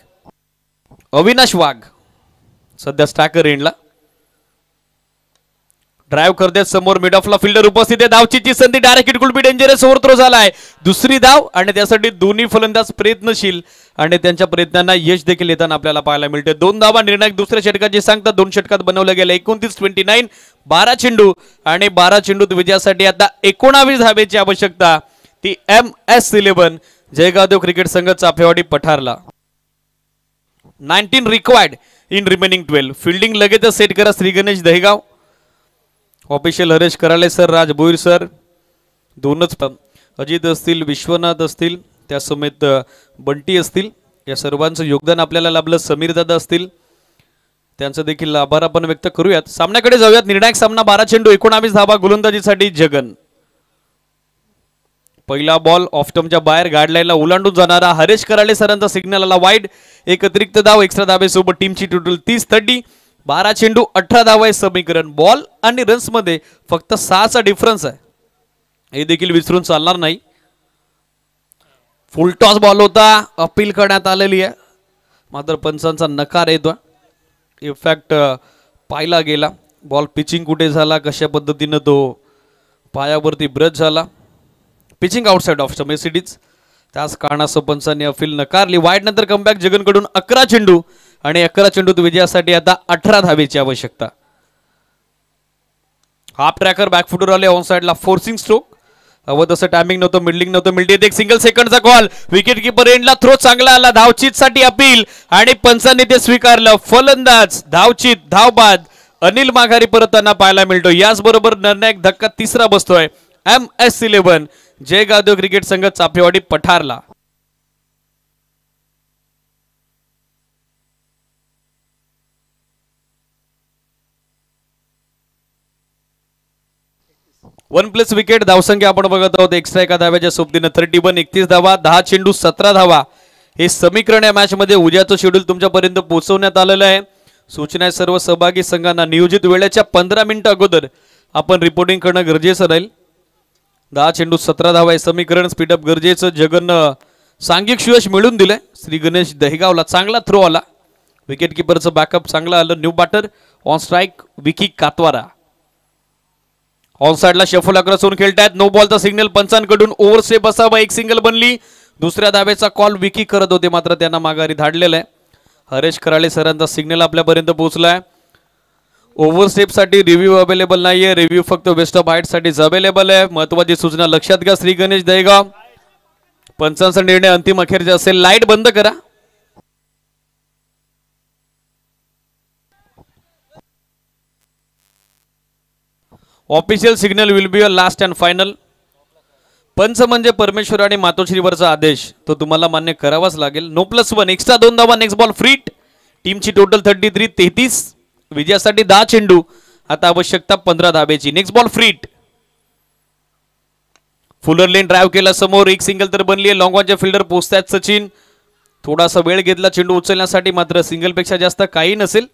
Avinash Wagh सध्या स्ट्रायकर एंडला। ड्राइव्ह करते समोर मिड ऑफला फिल्डर उपस्थित आहे, धावचीची संधी, direct it could be dangerous, over throw झालाय, दुसरी धाव आणि त्यासाठी दोन्ही फलंदाज प्रयत्नशील आणि त्यांच्या प्रयत्नांना यश देखील येताना आपल्याला पाहायला मिळते। 2 धावा निर्णायक दुसऱ्या षटकाची सांगता, 2 षटकात बनवलं गेलं 29-29, 12 चेंडू आणि 12 चेंडूत विजयासाठी आता 19 धावेची आवश्यकता, ती MS11 जयगावदेव क्रिकेट संघ Chafewadi पठारला। 19 required in remaining 12. Fielding लगेचच सेट करा श्री गणेश दहेगाव. ऑफिशियल हरेश कराले सर, राज भोईर सर, दोनच अजित असतील, विश्वनाथ असतील, त्या समेत बंटी असतील, या सर्वांचं योगदान आपल्याला लाभलं. समीर दादा असतील, त्यांचं देखील आभार आपण व्यक्त करूयात. सामन्याकडे जाऊयात. निर्णायक सामना 12 चेंडू 19 धावा गोलंदाजीसाठी जगन. पहिला बॉल ऑफ टर्मच्या बाहेर गाईडलाईनला ओलांडून जाणारा हरेश कराले सरांचा सिग्नल आला वाईड. एक अतिरिक्त धाव एक्स्ट्रा धावेसोबत टीमची टोटल 30-30. 12 चेंडू 18 धावा आहे समीकरण. बॉल आणि रन्स मध्ये फक्त 6चा डिफरन्स आहे, हे देखील विसरून चालणार नाही. फुल टॉस बॉल होता, अपील करण्यात आलेली आहे, मात्र पंचांचा नकार येतो. इनफॅक्ट पाहिला गेला बॉल पिचिंग कुठे झाला, कशा पद्धतीनं तो पायावरती ब्रश झाला, पिचिंग आउटसाइड ऑफ स्टंप एसीडीज, त्याच कारणास्तव पंचांनी अपील नकारली. वाईड नंतर कमबॅक जगनकडून 11 चेंडू आणि 11 चेंडूत विजयासाठी आता 18 धावेची आवश्यकता. हाफ ट्रॅकर बॅकफुटर आले ऑन साइडला, फोर्सिंग स्ट्रोक हवं तसं टायमिंग नव्हतं, मिडलिंग नव्हतं, मिडलीत एक सिंगल सेकंडचा कॉल. विकेट किपर एंडला थ्रो चांगला आला, धावचीत साठी अपील आणि पंचांनी ते स्वीकारलं. फलंदाज धावचीत, धावबाद अनिल माघारी परतताना पाहायला मिळतो. याचबरोबर निर्णायक धक्का तिसरा बसतोय MS11 जयगाव क्रिकेट संघ चापेवाडी पठारला. One plus wicket. धावसंख्या आपण बघत आहोत एक्स्ट्रा एका धाव्याच्या सोबतीनं 31. 31 धावा, 10 चेंडू 17 धावा, हे समीकरण या मॅच मध्ये उद्याचं शेड्यूल तुमच्यापर्यंत पोहोचवण्यात आलेलं आहे. सूचना आहे सर्व सहभागी संघांना नियोजित वेळेच्या 15 मिनिटं अगोदर आपण रिपोर्टिंग करणं गरजेचं राहील. 10 चेंडू 17 धावा हे समीकरण. स्पीडअप गरजेचं. जगननं सांघिक यश मिळून दिलंय. श्री गणेश दहेगावला चांगला थ्रो आला, विकेट किपरचं बॅकअप चांगलं आलं. New batter on strike Vicky Katwara. On साइडला शफल अक्रॉस होऊन खेळतायत. नो बॉलचा सिग्नल पंचांकडून. ओव्हर स्टेप असावा, एक सिंगल बनली. दुसऱ्या धावेचा कॉल विकी करत होते, मात्र त्यांना माघारी धाडलेला आहे. हरेश कराळे सरांचा सिग्नल आपल्यापर्यंत पोहोचलाय. ओव्हर स्टेप साठी रिव्ह्यू अवेलेबल नाहीये, रिव्ह्यू फक्त वेस्ट ऑफ हाईट साठी अवेलेबल आहे. महत्वाची सूचना लक्षात घ्या श्री गणेश दहेगाव. पंचांचा निर्णय अंतिम अखेरचा असेल. लाईट बंद करा. Official signal will be a last and final. पंच म्हणजे परमेश्वर आणि मातोश्रीवरचा आदेश, तो तुम्हाला मान्य करावाच लागेल. नो +1 एक्स्ट्रा 2 धावा, नेक्स्ट बॉल फ्रीट. टीमची टोटल 33. विजयासाठी 10 चेंडू, आता आवश्यकता 15 धावेची. Next ball free hit. Fuller length drive केला समोर, एक सिंगल तर बनली आहे. लॉंग ऑनचे फिल्डर पोहोचतात सचिन. थोडासा वेळ घेतला चेंडू उचलण्यासाठी, मात्र सिंगल पेक्षा जास्त काही नसेल,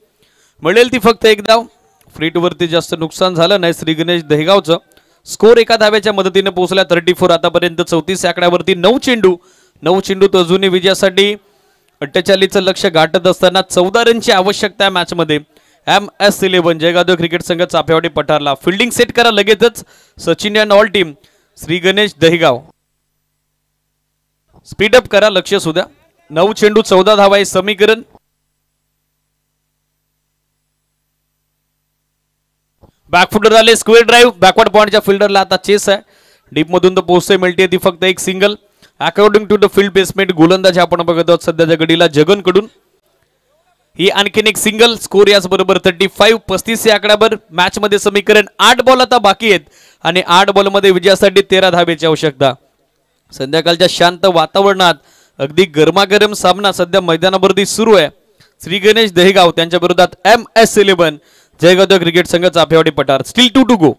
मिळेल ती फक्त एक धाव. फ्रीट वरती जास्त नुकसान झालं नाही श्री गणेश दहेगावचं. स्कोर एका धाव्याच्या मदतीने पोहोचला 34. आतापर्यंत 34 आकड्यावरती 9 चेंडूत अजूनही विजयासाठी 48चं लक्ष गाठत असताना 14 रनची आवश्यकता आहे मॅच मध्ये. MS11 जयगाव क्रिकेट संघ चापेवाडी पठारला. फिल्डिंग सेट करा लगेचच Sachin and all team. Shri Ganesh Dahegaon speed up करा, लक्ष सुद्धा. 9 चेंडू 14 धावा हे समीकरण. बॅकफुटर आले, स्क्वेअर ड्राइव्ह. बॅकवर्ड पॉइंटच्या फिल्डरला आता चेस आहे. डीप मधून तर पोहोचते, मिळते ती फक्त एक single. According to the field placement गोलंदाज आपण बघत आहोत सध्याच्या घडीला जगनकडून. ही आणखीन एक सिंगल. स्कोर याच बरोबर 35. 35 या आकड्यावर मॅच मध्ये समीकरण. 8 बॉल आता बाकी आहेत आणि 8 बॉल मध्ये विजयासाठी 13 धावेची आवश्यकता. संध्याकाळच्या शांत वातावरणात अगदी गरमागरम सामना सध्या मैदानावरती सुरू आहे. श्री गणेश दहेगाव त्यांच्या विरोधात MS11 जयगाव क्रिकेट संघ Chapewadi Pathar. Still 2 to go.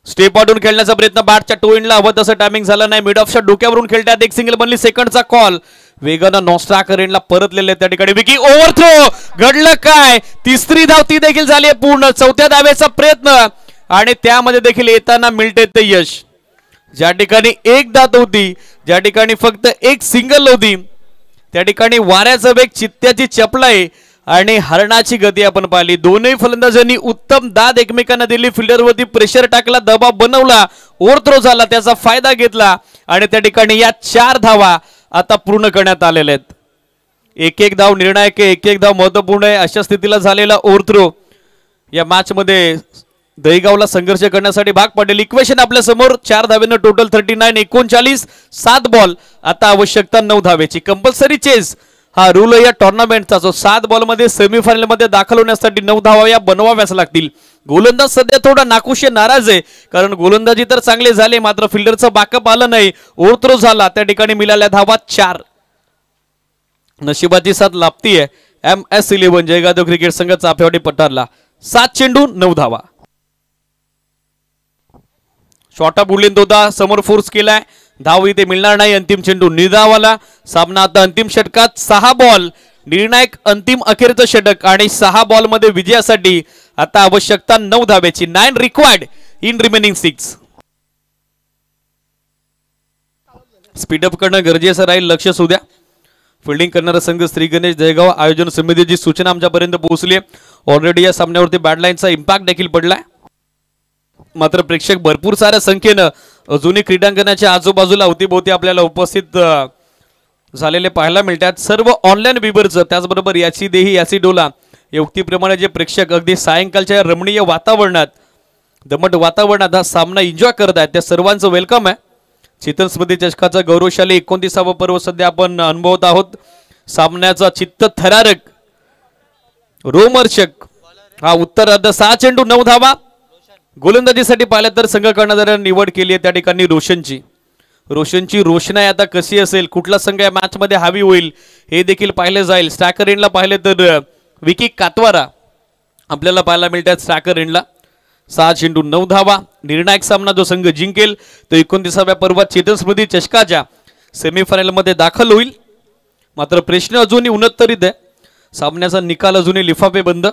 Step आउटून खेळण्याचा प्रयत्न, बॅटच्या टो एंडला हवं तसं टायमिंग झालं नाही. मिड ऑफ शॉट डोक्यावरून खेळतात, एक सिंगल बनली. सेकंडचा कॉल वेगानं नॉस्ट्राकर एंडला परतलेले त्या ठिकाणी. Vicky overthrow. घडलं काय? तिसरी धाव ती देखील झाली आहे पूर्ण. 4थ्या धावेचा प्रयत्न आणि त्यामध्ये देखील येताना मिळते ते यश. ज्या ठिकाणी एक धाव होती, ज्या ठिकाणी फक्त एक सिंगल होती, त्या ठिकाणी वाऱ्याचा वेग, चित्त्याची चपलाई आणि हरणाची गती आपण पाहिली. दोन्ही फलंदाजांनी उत्तम दाद एकमेकांना दिली. फिल्डरवरती प्रेशर टाकला, दबाव बनवला, ओव्हर थ्रो झाला, त्याचा फायदा घेतला आणि त्या ठिकाणी या 4 धावा आता पूर्ण करण्यात आलेल्या आहेत. एक धाव निर्णायक आहे, एक धाव महत्वपूर्ण आहे. अशा स्थितीला झालेला ओव्हर थ्रो या मॅच मध्ये दहीगावला संघर्ष करण्यासाठी भाग पडेल. इक्वेशन आपल्या समोर. 4 धावेनं टोटल 39. 39 7 बॉल, आता आवश्यकता 9 धावेची. कंपल्सरी चेस हा रूल या टुर्नामेंटचा जो 7 बॉलमध्ये सेमीफायनल मध्ये दाखल होण्यासाठी 9 धावा या बनवाव्याच लागतील. गोलंदाज सध्या थोडा नाखुश नाराज आहे, कारण गोलंदाजी तर चांगले झाले मात्र फिल्डरचं बॅकअप आलं नाही, ओव्हरथ्रो झाला. त्या ठिकाणी मिळाल्या धावा 4. नशिबाची साथ लाभतीये MS11 जयगाव क्रिकेट संघ चाफेवाडी पठारला. 7 चेंडू 9 धावा. शॉर्ट अप उडलीन दोदा समोर फोर्स केलाय, धाव इथे मिळणार नाही. अंतिम चेंडू निर्धावाला. सामना आता अंतिम षटकात. 6 बॉल निर्णायक अंतिम अखेरचं षटक आणि 6 बॉल मध्ये विजयासाठी आता आवश्यकता 9 धाब्याची. 9 रिक्वायर्ड इन रिमेनिंग 6. स्पीडअप करणं गरजेचं राहील, लक्ष असू द्या. फिल्डिंग करणारा संघ श्री गणेश दहेगाव आयोजन समितीची सूचना आमच्यापर्यंत पोहोचली आहे. ऑलरेडी या सामन्यावरती बॅडलाईनचा इम्पॅक्ट देखील पडलाय, मात्र प्रेक्षक भरपूर साऱ्या संख्येनं जुनी क्रीडांगणाच्या आजूबाजूला अवतीभोवती आपल्याला उपस्थित झालेले पाहायला मिळतात. सर्व ऑनलाईन व्ह्यूअर्स, त्याचबरोबर याची देही याची डोला या उक्तीप्रमाणे जे प्रेक्षक अगदी सायंकाळच्या रमणीय वातावरणात, दमट वातावरणात हा सामना एन्जॉय करत आहेत, त्या सर्वांचं वेलकम आहे. चेतन स्मृती चषकाचा गौरवशाली 29वा पर्व सध्या आपण अनुभवत आहोत. सामन्याचा चित्त थरारक रोमहर्षक हा उत्तरार्ध. 6 चेंडू 9 धावा. गोलंदाजीसाठी पाहिलं तर संघ कर्णधारांनी निवड केली आहे त्या ठिकाणी रोशनची रोषणाई आता कशी असेल, कुठला संघ या मॅच मध्ये हावी होईल हे देखील पाहिलं जाईल. स्ट्रायकर एंडला पाहिलं तर विकी कातवारा आपल्याला पाहायला मिळतात स्ट्रायकर एंडला. 6 चेंडू 9 धावा. निर्णायक सामना जो संघ जिंकेल तो 29व्या पर्वात चेतन स्मृती चषकाच्या सेमीफायनल मध्ये दाखल होईल. मात्र प्रश्न अजूनही उन्नतरीत आहे, सामन्याचा निकाल अजूनही लिफाफे बंद.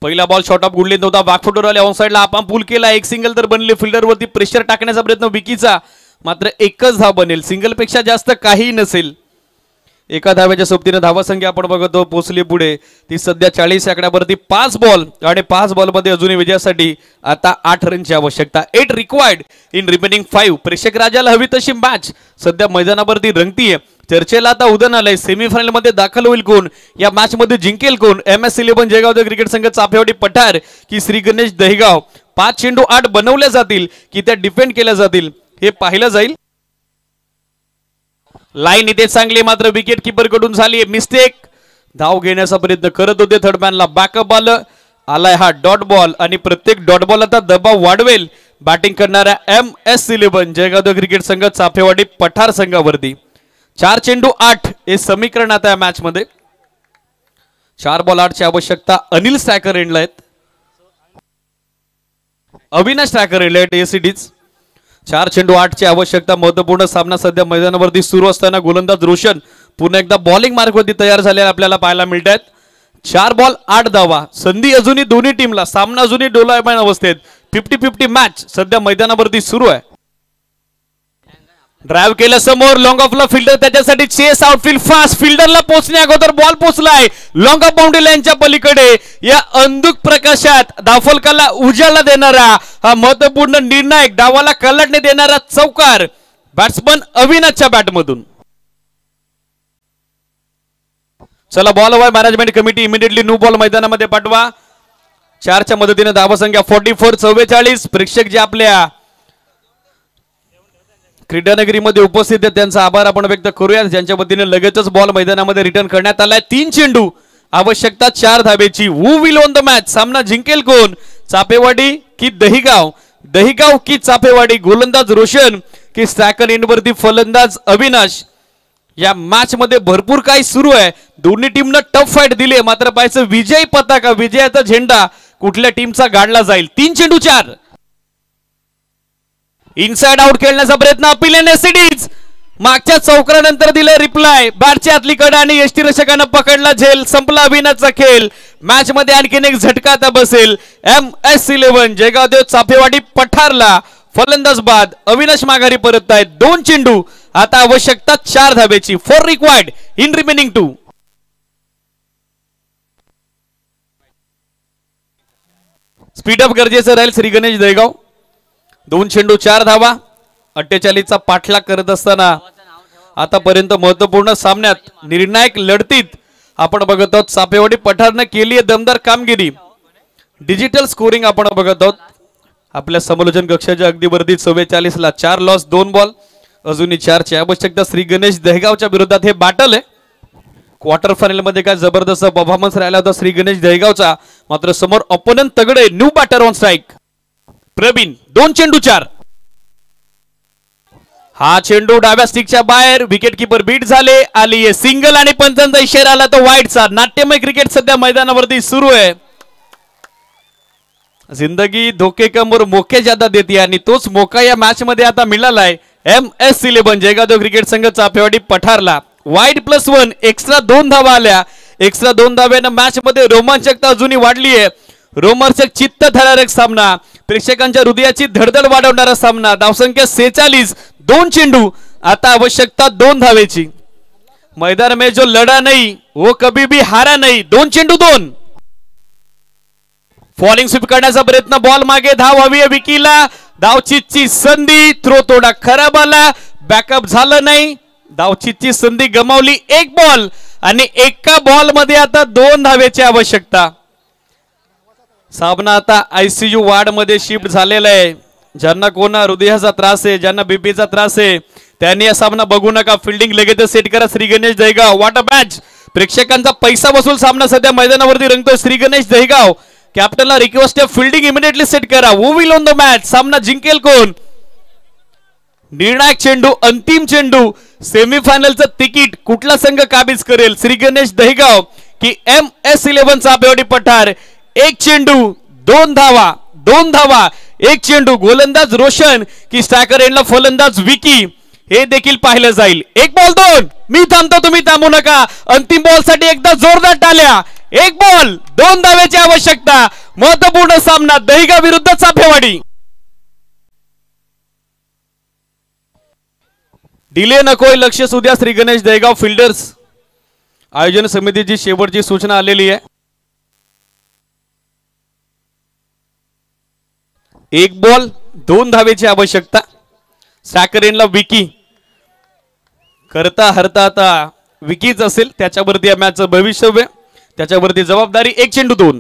पहिला बॉल शॉर्ट ऑफ गुडले नव्हता, बॅकफुटवर आले, ऑन साइडला आपण पूल केला, एक सिंगल तर बनले. फिल्डरवरती प्रेशर टाकण्याचा प्रयत्न विकीचा, मात्र एकच धाव बनेल, सिंगल पेक्षा जास्त काही नसेल. एका धाव्याच्या सोबतीने धावा संख्या आपण बघतो पोहोचली पुढे, ती सध्या 40 आकड्यावरती. 5 बॉल आणि 5 बॉल मध्ये अजूनही विजयासाठी आता 8 रनची आवश्यकता. 8 रिक्वायर्ड इन रिमेनिंग 5. प्रेक्षक राजाला हवी तशी मॅच सध्या मैदानावरती रंगतीये. चर्चेला आता उदन आलंय, सेमीफायनल मध्ये दाखल होईल कोण, या मॅच मध्ये जिंकेल कोण. MS11 जयगाव क्रिकेट संघ चाफेवाडी पठार की श्री गणेश दहेगाव. 5 चेंडू 8 बनवल्या जातील की त्या डिफेंड केल्या जातील हे पाहिलं जाईल. लाईन इथे चांगली, मात्र विकेट किपर कडून झाली मिस्टेक. धाव घेण्याचा प्रयत्न करत होते, थर्डमॅनला बॅकअप आलाय हा डॉट बॉल आणि प्रत्येक डॉट बॉल आता दबाव वाढवेल बॅटिंग करणाऱ्या MS11 जयगाव क्रिकेट संघ चाफेवाडी पठार संघावरती. 4 चेंडू 8 हे समीकरण आता या मॅच मध्ये. 4 बॉल 8 ची आवश्यकता. अनिल स्ट्रायकर एंडला आहेत, अविनाश स्ट्रायकर एंडला आहेत ACDs. 4 चेंडू 8 ची आवश्यकता. महत्वपूर्ण सामना सध्या मैदानावरती सुरू असताना गोलंदाज रोशन पुन्हा एकदा बॉलिंग मार्कवरती तयार झालेला आपल्याला पाहायला मिळत आहेत. 4 बॉल 8 धावा. संधी अजूनही दोन्ही टीमला, सामना अजूनही डोलायमान अवस्थेत. 50-50 मॅच सध्या मैदानावरती सुरू आहे. ड्राइव्ह केलं समोर, लॉंग ऑफला फिल्डर त्याच्यासाठी चेस आउटफील्ड फास्ट. फिल्डरला पोहोचण्या अगोदर बॉल पोहोचलाय लॉंग ऑफ बाउंड्री लाईनच्या पलीकडे. या अंधुक प्रकाशात धावफलकाला उजाळा देणारा हा महत्वपूर्ण निर्णायक, डावाला कलटणे देणारा चौकार बॅट्समन अविनाशच्या बॅटमधून. चला बॉल हवाय, management committee immediately new ball मैदानामध्ये पाठवा. 4च्या मदतीने धावा संख्या 44-44. प्रेक्षक जे आपल्या क्रीडानगरीमध्ये उपस्थित आहेत त्यांचा आभार आपण व्यक्त करूया, ज्यांच्या वतीने लगेचच बॉल मैदानामध्ये रिटर्न करण्यात आलाय. 3 चेंडू आवश्यकता 4 धाब्याची. हु विल ओन द मॅच, सामना जिंकेल कोण, चाफेवाडी की दहिगाव, दहिगाव की चाफेवाडी. गोलंदाज रोशन की स्ट्रायकर एंडवरती फलंदाज अविनाश. या मॅच मध्ये भरपूर काही सुरू आहे. दोन्ही टीमनं टफ फाईट दिली, मात्र पाहायचं विजयी पताका, विजयाचा झेंडा कुठल्या टीमचा गाडला जाईल. 3 चेंडू 4. इनसाइड आउट खेळण्याचा प्रयत्न अपील एसीडीज. मागच्या चौकारानंतर दिले रिप्लाय, बॅटच्या आतली कडा आणि यष्टीरक्षकानं पकडला झेल. संपला अविनाशचा खेळ. मॅच मध्ये आणखीन एक झटका आता बसेल MS11 जयगावदेव चाफेवाडी पठारला. फलंदाज बाद, अविनाश माघारी परत आहेत. 2 चेंडू आता आवश्यकता 4 धाब्याची. 4 रिक्वायर्ड इन रिमेनिंग 2. स्पीडअप गरजेचं राहील श्री गणेश दहेगाव. 2 चेंडू 4 धावा. 48चा पाठलाग करत असताना आतापर्यंत महत्वपूर्ण सामन्यात निर्णायक लढतीत आपण बघत आहोत चाफेवाडी पठारनं केली आहे दमदार कामगिरी. डिजिटल स्कोरिंग आपण बघत आहोत आपल्या समालोचन कक्षाच्या अगदी वरती. 44ला 4 लॉस 2 बॉल, अजूनही 4 ची आवश्यकता. श्री गणेश दहेगावच्या विरोधात हे बॅटल आहे. क्वार्टर फायनल मध्ये काय जबरदस्त परफॉर्मन्स राहिला होता श्री गणेश दहेगावचा. मात्र समोर ओपोनंट तगडे. New batter on strike Praveen. 2 चेंडू 4. हा चेंडू डाव्या स्टिकच्या बाहेर. विकेट किपर बीट झाले. आली आहे सिंगल आणि पंचांचा इशारा आला तो वाईडचा. नाट्यमय क्रिकेट सध्या मैदानावरती सुरू आहे. जिंदगी धोके कम और मोके ज्यादा देती है आणि तोच मोका या मॅच मध्ये आता मिळालाय MS11 जयगाव क्रिकेट संघ चापेवाडी पठारला. वाईड +1 एक्स्ट्रा 2 धावा आल्या. एक्स्ट्रा 2 धाव्यानं मॅच मध्ये रोमांचकता अजूनही वाढली आहे. रोमांचक चित्त थरारक सामना. प्रेक्षकांच्या हृदयाची धडधड वाढवणारा सामना. धावसंख्या 46. 2 चेंडू. आता आवश्यकता 2 धावेची. मैदान में जो लढा नहीं वो कभी भी हारा नहीं. 2 चेंडू 2. फॉलिंग स्वीप करण्याचा प्रयत्न. बॉल मागे. धाव हवी आहे विकीला. धावचीची संधी. थ्रो थोडा खराब आला. बॅकअप झालं नाही. धावचीची संधी गमावली. 1 बॉल आणि एका बॉल मध्ये आता 2 धावेची आवश्यकता. सामना आता ICU वार्ड मध्ये शिफ्ट झालेला आहे. ज्यांना कोणा हृदयाचा त्रास आहे, ज्यांना बीपीचा त्रास आहे, त्यांनी हा सामना बघू नका. फिल्डिंग लगेच सेट करा. Shri Ganesh Dahegaon. What a match. प्रेक्षकांचा पैसा वसूल सामना सध्या मैदानावरती रंगतोय. श्री गणेश दहेगाव. कॅप्टनला रिक्वेस्ट आहे फिल्डिंग इमिडिएटली सेट करा. Who will on the match. सामना जिंकेल कोण. निर्णायक चेंडू. अंतिम चेंडू. सेमीफायनलचं तिकीट कुठला संघ काबीज करेल. श्री गणेश दहेगाव की MS11 चापेवाडी पठार. 1 चेंडू 2 धावा. 2 धावा 1 चेंडू. गोलंदाज रोशन की स्ट्रायकर एंडला फलंदाज विकी हे देखील पाहिलं जाईल. 1 बॉल 2. मी थांबतो, तुम्ही थांबू नका. अंतिम बॉल साठी एकदा जोरदार टाळ्या. 1 बॉल 2 धावेची आवश्यकता. महत्वपूर्ण सामना दहिगाव विरुद्ध चापेवाडी. डिले नकोय. लक्ष सुद्या श्री गणेश दहेगाव फिल्डर्स. आयोजन समितीची शेवटची सूचना आलेली आहे. 1 बॉल 2 धावेची आवश्यकता. स्ट्रायकर विकी. करता हरता आता विकीच असेल. त्याच्यावरती या मॅचचं भविष्य, त्याच्यावरती जबाबदारी. 1 चेंडू 2.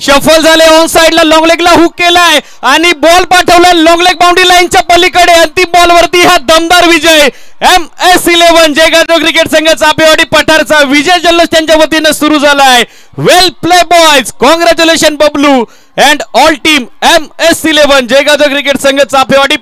शफल झाले. ऑन साइडला लॉंग लेगला हुक केलाय आणि बॉल पाठवला लॉंग लेग बाउंड्री लाईनच्या पलीकडे. अंतिम बॉल वरती हा दमदार विजय. MS11 जयगाव क्रिकेट संघ चापेवाडी पठारचा विजय जल्लोष त्यांच्या वतीने सुरू झालाय. Well play boys. Congratulation Bablu and all team. MS11 Jaigaon cricket संघ चापेवाडी.